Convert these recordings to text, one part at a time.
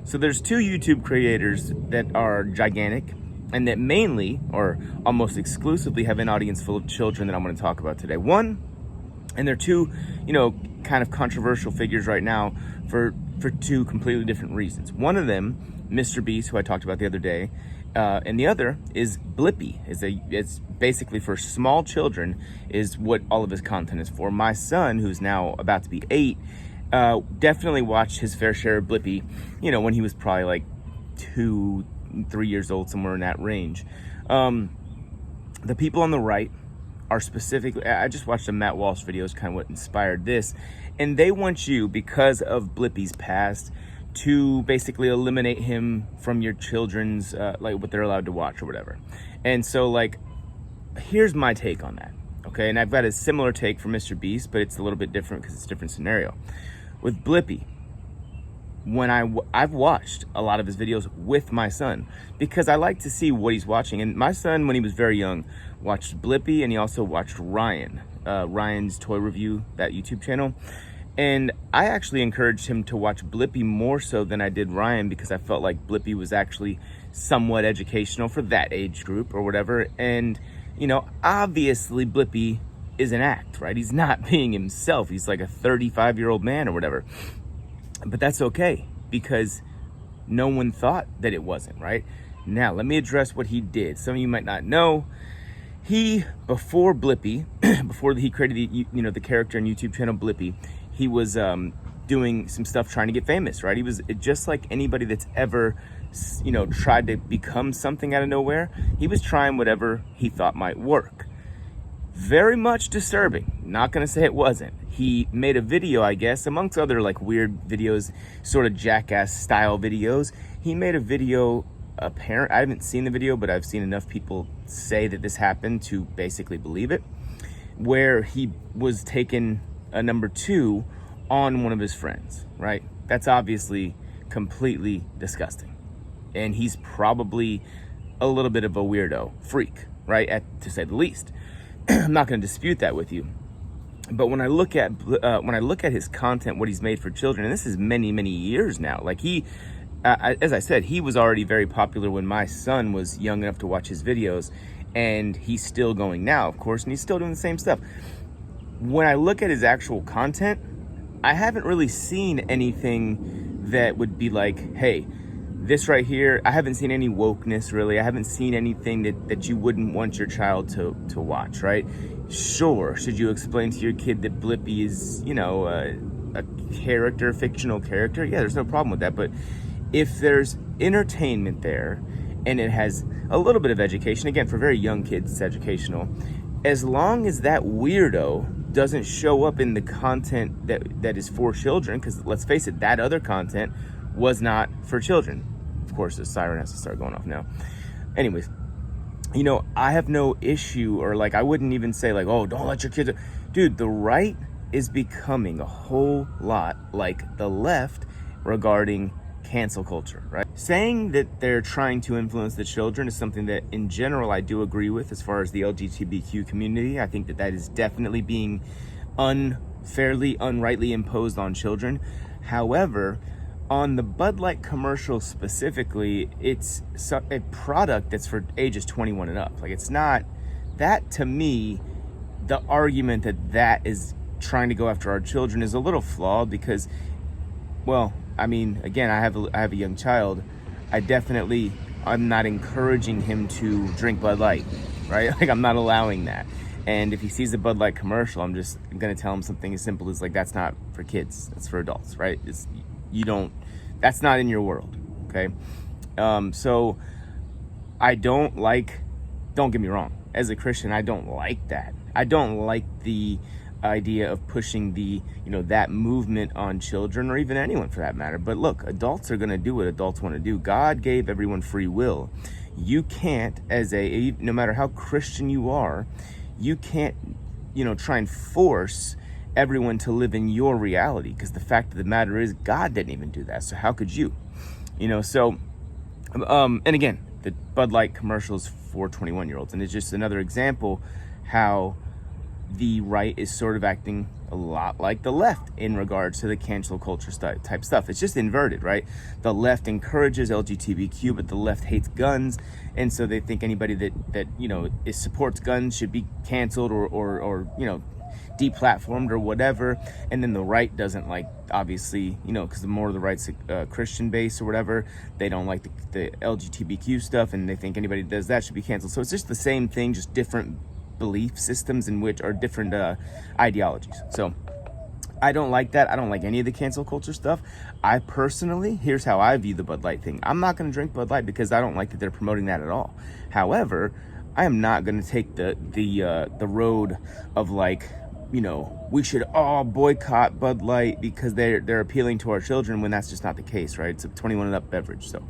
So there's two YouTube creators that are gigantic and that mainly or almost exclusively have an audience full of children that I'm going to talk about today. One, and they're two, kind of controversial figures right now for two completely different reasons. One of them, MrBeast, who I talked about the other day, and the other is Blippi. It's basically for small children is what all of his content is for. My son, who's now about to be 8, definitely watched his fair share of Blippi, when he was probably like 2, 3 years old, somewhere in that range. The people on the right are specifically, I just watched a Matt Walsh video, is kind of what inspired this, and they want you, because of Blippi's past, to basically eliminate him from your children's, like what they're allowed to watch or whatever. And so here's my take on that, okay? And I've got a similar take for MrBeast, but it's a little bit different because it's a different scenario. With Blippi, when I've watched a lot of his videos with my son because I like to see what he's watching. And my son, when he was very young, watched Blippi, and he also watched Ryan's Toy Review, that YouTube channel. And I actually encouraged him to watch Blippi more so than I did Ryan because I felt like Blippi was actually somewhat educational for that age group or whatever. And, obviously Blippi is an act, right? He's not being himself. He's like a 35-year-old man or whatever. But that's okay because no one thought that it wasn't, right? Now, let me address what he did. Some of you might not know. Before Blippi, before he created the character and YouTube channel Blippi, he was doing some stuff trying to get famous, right? He was just like anybody that's ever, tried to become something out of nowhere. He was trying whatever he thought might work. Very much disturbing. Not gonna say it wasn't. He made a video, I guess, amongst other weird videos, sort of jackass style videos. He made a video, I haven't seen the video, but I've seen enough people say that this happened to basically believe it, where he was taking a number 2 on one of his friends, right? That's obviously completely disgusting. And he's probably a little bit of a weirdo freak, right? To say the least. I'm not going to dispute that with you. But when I look at his content, what he's made for children, and this is many, many years now, as I said, he was already very popular when my son was young enough to watch his videos, and he's still going now, of course, and he's still doing the same stuff. When I look at his actual content, I haven't really seen anything that would be like, hey, this right here, I haven't seen any wokeness, really. I haven't seen anything that you wouldn't want your child to watch, right? Sure, should you explain to your kid that Blippi is, a fictional character? Yeah, there's no problem with that. But if there's entertainment there and it has a little bit of education, again, for very young kids, it's educational, as long as that weirdo doesn't show up in the content that is for children, because let's face it, that other content was not for children. Of course, the siren has to start going off now. Anyways, I have no issue, or I wouldn't even say oh, don't let your kids. Dude, the right is becoming a whole lot like the left regarding cancel culture, right? Saying that they're trying to influence the children is something that in general I do agree with as far as the LGBTQ community. I think that is definitely being unfairly, unrightly imposed on children. However, on the Bud Light commercial specifically, it's a product that's for ages 21 and up. It's not, that to me, the argument that is trying to go after our children is a little flawed because, well, I mean, again, I have a young child. I'm not encouraging him to drink Bud Light, right? I'm not allowing that. And if he sees a Bud Light commercial, I'm going to tell him something as simple as that's not for kids, that's for adults, right? That's not in your world, okay? So don't get me wrong, as a Christian, I don't like that. I don't like the idea of pushing that movement on children, or even anyone for that matter. But look, adults are going to do what adults want to do. God gave everyone free will. You can't, no matter how Christian you are, you can't, try and force everyone to live in your reality, because the fact of the matter is God didn't even do that. So how could you? And again, the Bud Light commercials for 21-year-olds, and it's just another example how the right is sort of acting a lot like the left in regards to the cancel culture type stuff. It's just inverted, right? The left encourages LGBTQ, but the left hates guns, and so they think anybody that supports guns should be canceled or deplatformed or whatever. And then the right doesn't like, obviously, because the more the right's Christian base or whatever, they don't like the LGBTQ stuff, and they think anybody that does that should be canceled. So it's just the same thing, just different belief systems in which are different ideologies. So I don't like that. I don't like any of the cancel culture stuff. I personally, here's how I view the Bud Light thing. I'm not going to drink Bud Light because I don't like that they're promoting that at all. However, I am not going to take the road of like, we should all boycott Bud Light because they're appealing to our children, when that's just not the case, right? It's a 21 and up beverage. So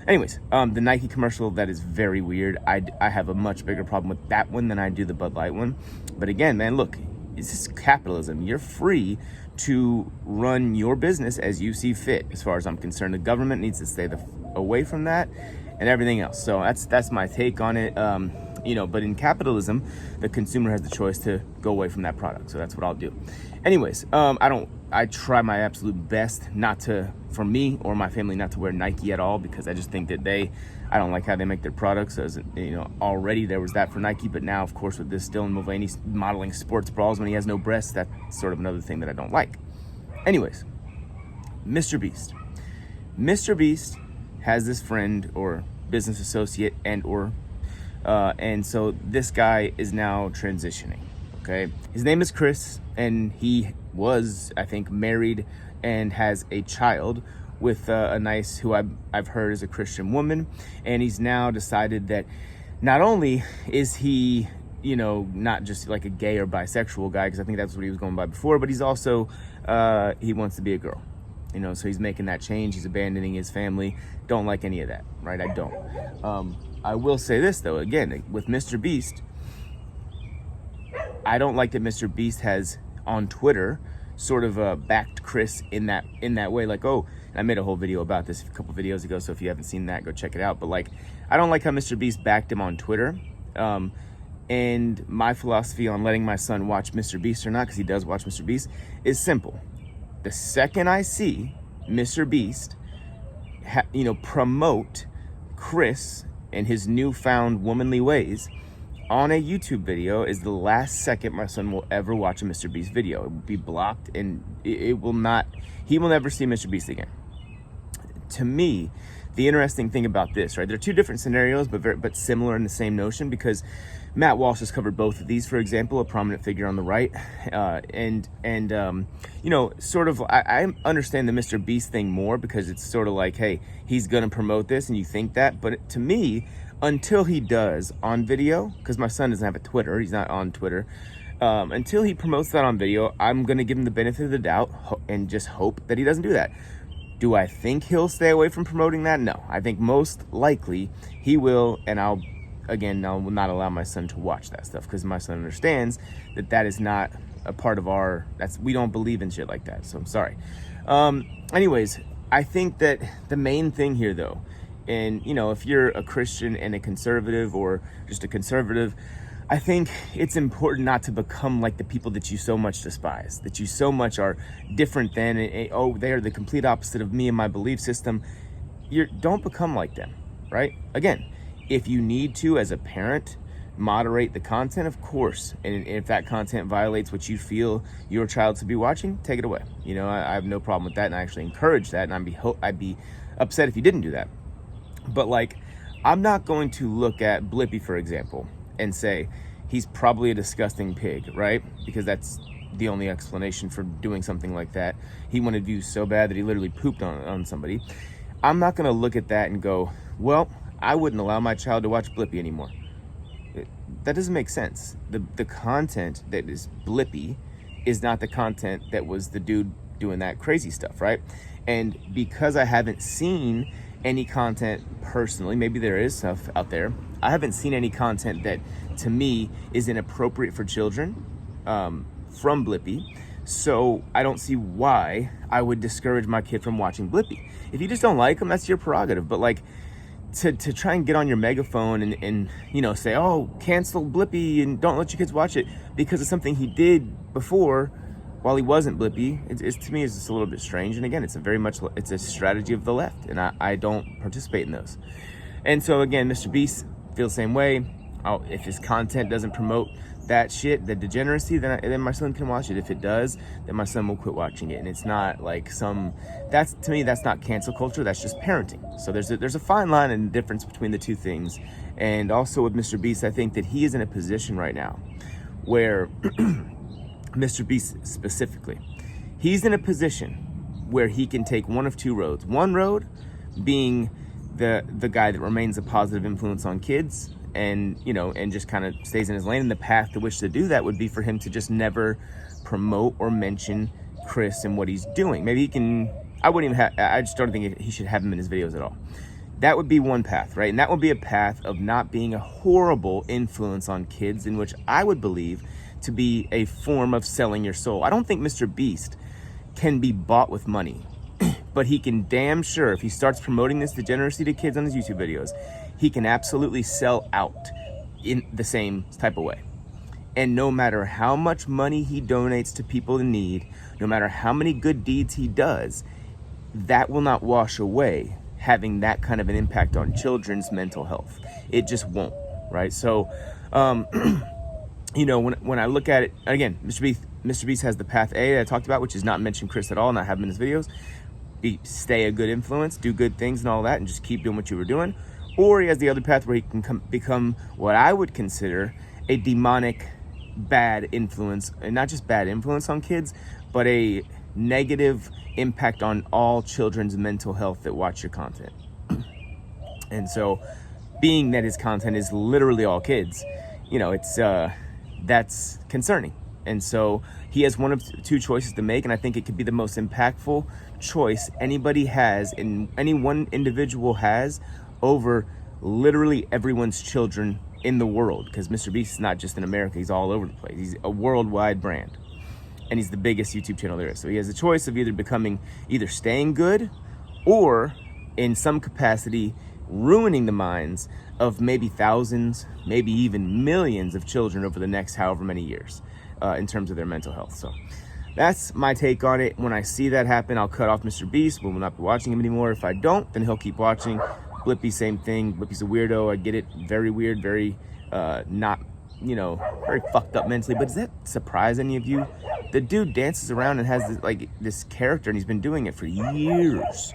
anyways, the Nike commercial, that is very weird. I have a much bigger problem with that one than I do the Bud Light one. But again, man, look, this is capitalism. You're free to run your business as you see fit. As far as I'm concerned, the government needs to stay away from that and everything else. So that's my take on it. But in capitalism, the consumer has the choice to go away from that product. So that's what I'll do. Anyways, I try my absolute best for me or my family, not to wear Nike at all, because I just think that I don't like how they make their products. As already there was that for Nike, but now, of course, with this Dylan Mulvaney modeling sports bras when he has no breasts, that's sort of another thing that I don't like. Anyways, MrBeast. MrBeast has this friend or business associate and so this guy is now transitioning, okay? His name is Chris, and he was, I think, married and has a child with a nice, who I've heard is a Christian woman. And he's now decided that not only is he, not just like a gay or bisexual guy, because I think that's what he was going by before, but he's also, he wants to be a girl. So he's making that change. He's abandoning his family. Don't like any of that, right? I don't. I will say this, though, again, with MrBeast, I don't like that MrBeast has, on Twitter, sort of backed Chris in that way. Like, oh, I made a whole video about this a couple videos ago, so if you haven't seen that, go check it out. But, like, I don't like how MrBeast backed him on Twitter. And my philosophy on letting my son watch MrBeast or not, because he does watch MrBeast, is simple. The second I see MrBeast, promote Chris and his newfound womanly ways on a YouTube video, is the last second my son will ever watch a MrBeast video. It will be blocked, and he will never see MrBeast again. To me, the interesting thing about this, right? There are two different scenarios, but similar in the same notion, because Matt Walsh has covered both of these. For example, a prominent figure on the right, sort of, I understand the MrBeast thing more, because it's sort of like, hey, he's gonna promote this, and you think that, but to me, until he does on video, because my son doesn't have a Twitter, he's not on Twitter. Until he promotes that on video, I'm gonna give him the benefit of the doubt and just hope that he doesn't do that. Do I think he'll stay away from promoting that? No. I think most likely he will, and I'll not allow my son to watch that stuff, because my son understands that is not a part of we don't believe in shit like that, so I'm sorry. Anyways, I think that the main thing here, though, and, if you're a Christian and a conservative, or just a conservative, I think it's important not to become like the people that you so much despise, that you so much are different than, they are the complete opposite of me and my belief system. Don't become like them, right? Again, if you need to, as a parent, moderate the content, of course. And if that content violates what you feel your child should be watching, take it away. I have no problem with that, and I actually encourage that, and I'd be upset if you didn't do that. But, like, I'm not going to look at Blippi, for example, and say he's probably a disgusting pig, right? Because that's the only explanation for doing something like that. He wanted views so bad that he literally pooped on somebody. I'm not going to look at that and go, well, I wouldn't allow my child to watch Blippi anymore. That doesn't make sense. The content that is Blippi is not the content that was the dude doing that crazy stuff, right? And because I haven't seen any content personally, maybe there is stuff out there, I haven't seen any content that to me is inappropriate for children from Blippi. So I don't see why I would discourage my kid from watching Blippi. If you just don't like them, that's your prerogative. But, like, to try and get on your megaphone and say, oh, cancel Blippi and don't let your kids watch it because of something he did before, while he wasn't Blippi, it's to me, it's just a little bit strange. And again, it's a strategy of the left, and I don't participate in those. And so again, MrBeast feels the same way. If his content doesn't promote that shit, the degeneracy, then my son can watch it. If it does, then my son will quit watching it. And it's not like that's, to me, that's not cancel culture. That's just parenting. So there's a fine line and difference between the two things. And also with MrBeast, I think that he is in a position right now where MrBeast specifically, he's in a position where he can take one of two roads. One road being the guy that remains a positive influence on kids and just kind of stays in his lane. And the path to which to do that would be for him to just never promote or mention Chris and what he's doing. Maybe he can, I just don't think he should have him in his videos at all. That would be one path, right? And that would be a path of not being a horrible influence on kids, in which I would believe to be a form of selling your soul. I don't think MrBeast can be bought with money, but he can damn sure, if he starts promoting this degeneracy to kids on his YouTube videos, he can absolutely sell out in the same type of way. And no matter how much money he donates to people in need, no matter how many good deeds he does, that will not wash away having that kind of an impact on children's mental health. It just won't, right? So, when I look at it, again, MrBeast has the path A that I talked about, which is not mention Chris at all, not have him in his videos. Stay a good influence, do good things and all that, and just keep doing what you were doing. Or he has the other path where he can become what I would consider a demonic bad influence, and not just bad influence on kids, but a negative impact on all children's mental health that watch your content. And so, being that his content is literally all kids, that's concerning. And so he has one of two choices to make, and I think it could be the most impactful choice anybody has, and any one individual has, over literally everyone's children in the world. Because MrBeast is not just in America, he's all over the place. He's a worldwide brand, and he's the biggest YouTube channel there is. So he has a choice of either staying good, or in some capacity ruining the minds of maybe thousands, maybe even millions of children over the next however many years, in terms of their mental health. So that's my take on it. When I see that happen, I'll cut off MrBeast. We will not be watching him anymore. If I don't, then he'll keep watching. Blippi, same thing. Blippi's a weirdo. I get it. Very weird, very not, very fucked up mentally. But does that surprise any of you? The dude dances around and has this character, and he's been doing it for years.